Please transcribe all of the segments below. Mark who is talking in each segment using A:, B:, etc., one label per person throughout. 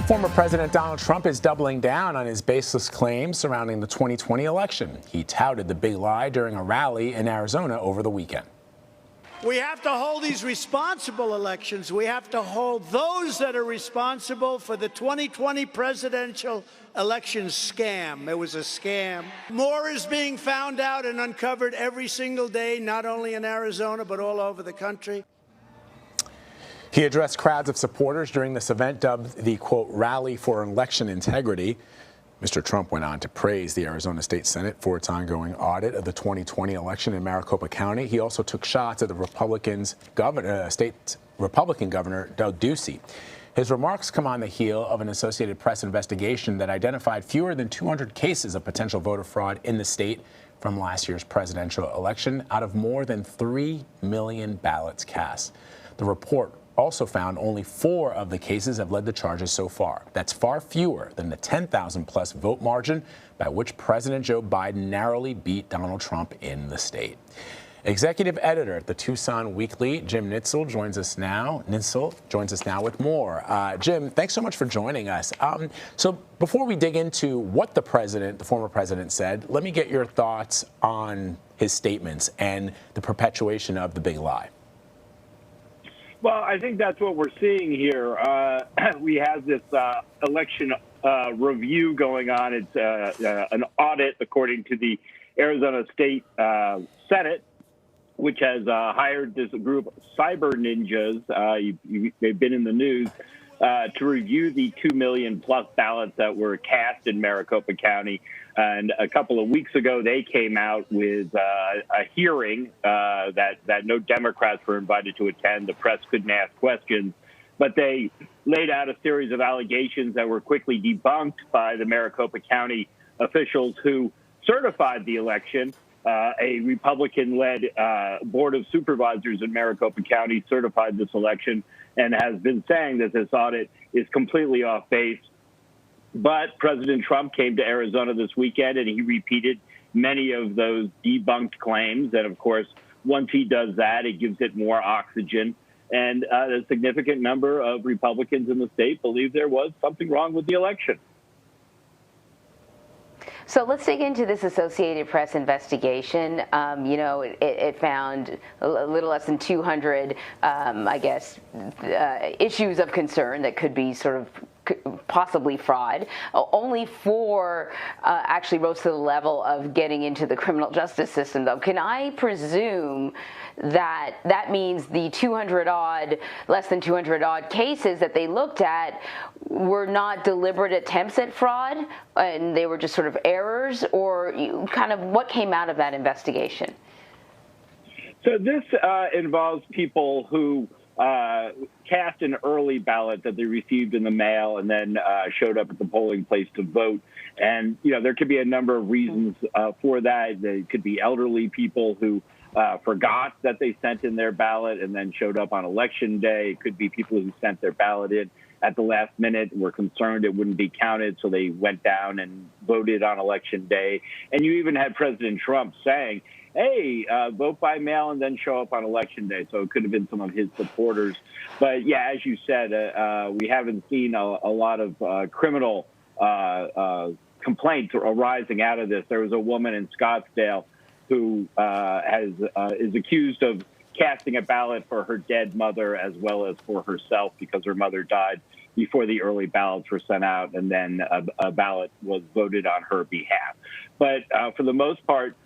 A: Former President Donald Trump is doubling down on his baseless claims surrounding the 2020 election. He touted the big lie during a rally in Arizona over the weekend.
B: We have to hold these responsible elections. We have to hold those that are responsible for the 2020 presidential election scam. It was a scam. More is being found out and uncovered every single day, not only in Arizona, but all over the country.
A: He addressed crowds of supporters during this event dubbed the, quote, rally for election integrity. Mr. Trump went on to praise the Arizona State Senate for its ongoing audit of the 2020 election in Maricopa County. He also took shots at the state Republican governor, Doug Ducey. His remarks come on the heel of an Associated Press investigation that identified fewer than 200 cases of potential voter fraud in the state from last year's presidential election out of more than 3 million ballots cast. The report also found only 4 of the cases have led to charges so far. That's far fewer than the 10,000-plus vote margin by which President Joe Biden narrowly beat Donald Trump in the state. Executive editor at the Tucson Weekly, Jim Nintzel, joins us now. With more. Jim, thanks so much for joining us. So before we dig into what the former president said, let me get your thoughts on his statements and the perpetuation of the big lie.
C: Well, I think that's what we're seeing here. We have this election review going on. It's an audit, according to the Arizona State Senate, which has hired this group, cyber ninjas. They've been in the news to review the 2 million plus ballots that were cast in Maricopa County. And a couple of weeks ago, they came out with a hearing that no Democrats were invited to attend. The press couldn't ask questions, but they laid out a series of allegations that were quickly debunked by the Maricopa County officials who certified the election. A Republican-led board of supervisors in Maricopa County certified this election and has been saying that this audit is completely off base. But President Trump came to Arizona this weekend, and he repeated many of those debunked claims. And, of course, once he does that, it gives it more oxygen. And a significant number of Republicans in the state believe there was something wrong with the election.
D: So let's dig into this Associated Press investigation. It found a little less than 200, issues of concern that could be sort of possibly fraud. Only 4 actually rose to the level of getting into the criminal justice system, though. Can I presume that that means the 200-odd, less than 200-odd cases that they looked at were not deliberate attempts at fraud, and they were just sort of errors, or kind of what came out of that investigation?
C: So this involves people who cast an early ballot that they received in the mail and then showed up at the polling place to vote. And, there could be a number of reasons for that. They could be elderly people who forgot that they sent in their ballot and then showed up on election day. It could be people who sent their ballot in at the last minute, were concerned it wouldn't be counted, so they went down and voted on election day. And you even had President Trump saying, hey, vote by mail and then show up on election day. So it could have been some of his supporters. But, yeah, as you said, we haven't seen a lot of criminal complaints arising out of this. There was a woman in Scottsdale who is accused of casting a ballot for her dead mother as well as for herself because her mother died before the early ballots were sent out, and then a ballot was voted on her behalf. But for the most part,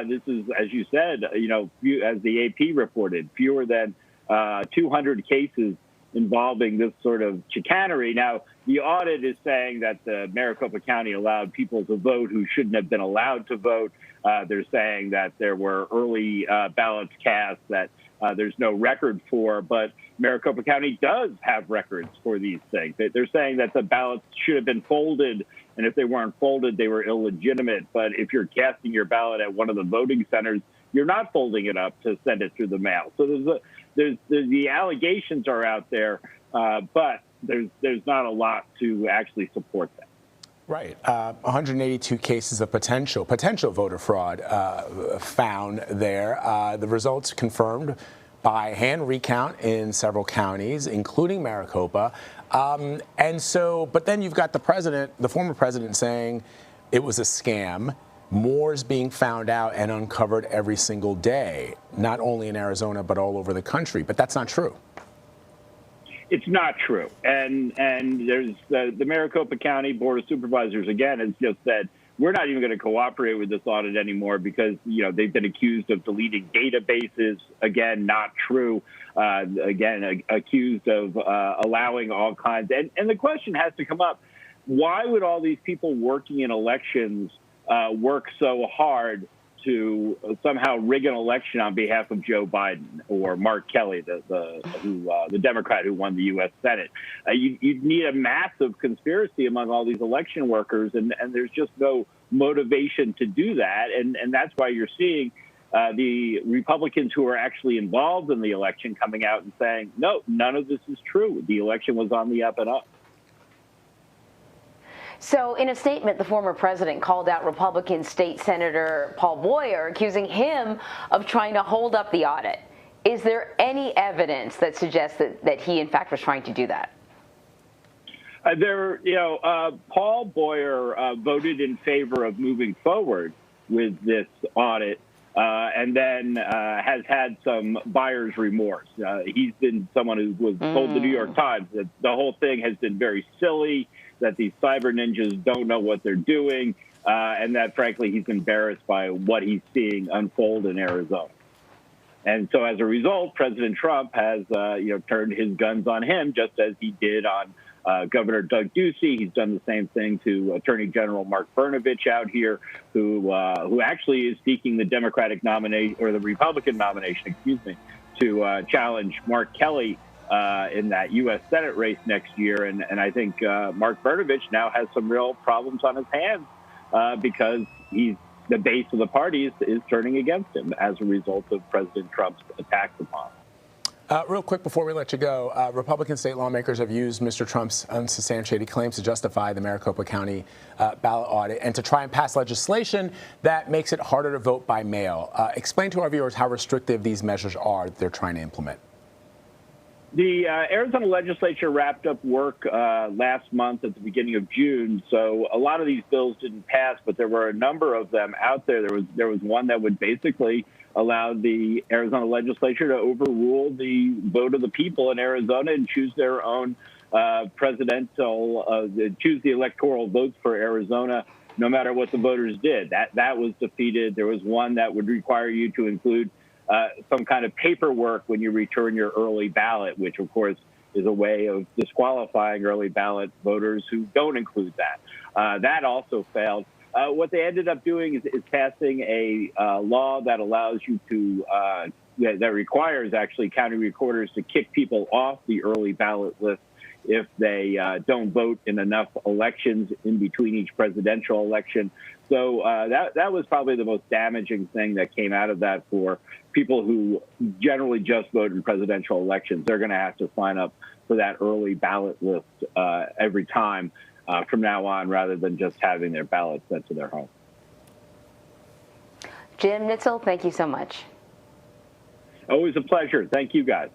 C: this is, as you said, as the AP reported, fewer than 200 cases involving this sort of chicanery. Now, the audit is saying that the Maricopa County allowed people to vote who shouldn't have been allowed to vote. They're saying that there were early ballots cast that there's no record for, but Maricopa County does have records for these things. They're saying that the ballots should have been folded, and if they weren't folded, they were illegitimate. But if you're casting your ballot at one of the voting centers, you're not folding it up to send it through the mail. So the allegations are out there, but there's not a lot to actually support that.
A: Right. 182 cases of potential voter fraud found there. The results confirmed by hand recount in several counties, including Maricopa. And so, but then you've got the president, the former president, saying it was a scam. More is being found out and uncovered every single day, not only in Arizona, but all over the country. But that's not true.
C: It's not true. And there's the Maricopa County Board of Supervisors, again, has just said, we're not even going to cooperate with this audit anymore because, they've been accused of deleting databases. Again, not true. Accused of allowing all kinds. And the question has to come up, why would all these people working in elections work so hard to somehow rig an election on behalf of Joe Biden or Mark Kelly, the Democrat who won the U.S. Senate? You'd need a massive conspiracy among all these election workers, and there's just no motivation to do that. And that's why you're seeing the Republicans who are actually involved in the election coming out and saying, no, none of this is true. The election was on the up and up.
D: So in a statement, the former president called out Republican State Senator Paul Boyer, accusing him of trying to hold up the audit. Is there any evidence that suggests that he, in fact, was trying to do that?
C: Paul Boyer voted in favor of moving forward with this audit and then has had some buyer's remorse. He's been someone who was told the New York Times that the whole thing has been very silly, that these cyber ninjas don't know what they're doing, and that, frankly, he's embarrassed by what he's seeing unfold in Arizona. And so as a result, President Trump has, turned his guns on him, just as he did on Governor Doug Ducey. He's done the same thing to Attorney General Mark Brnovich out here, who actually is seeking the Democratic nomination, or the Republican nomination, to challenge Mark Kelly in that U.S. Senate race next year. And I think Mark Brnovich now has some real problems on his hands because the base of the party is turning against him as a result of President Trump's attacks upon him.
A: Real quick before we let you go, Republican state lawmakers have used Mr. Trump's unsubstantiated claims to justify the Maricopa County ballot audit and to try and pass legislation that makes it harder to vote by mail. Explain to our viewers how restrictive these measures are that they're trying to implement.
C: The Arizona legislature wrapped up work last month at the beginning of June, so a lot of these bills didn't pass, but there were a number of them out there. There was one that would basically allow the Arizona legislature to overrule the vote of the people in Arizona and choose their own choose the electoral votes for Arizona, no matter what the voters did. That was defeated. There was one that would require you to include some kind of paperwork when you return your early ballot, which, of course, is a way of disqualifying early ballot voters who don't include that. That also failed. What they ended up doing is passing a law that allows you to, that requires actually county recorders to kick people off the early ballot list if they don't vote in enough elections in between each presidential election. So that was probably the most damaging thing that came out of that for people who generally just vote in presidential elections. They're going to have to sign up for that early ballot list every time from now on, rather than just having their ballots sent to their home.
D: Jim Nintzel, thank you so much.
C: Always a pleasure. Thank you, guys.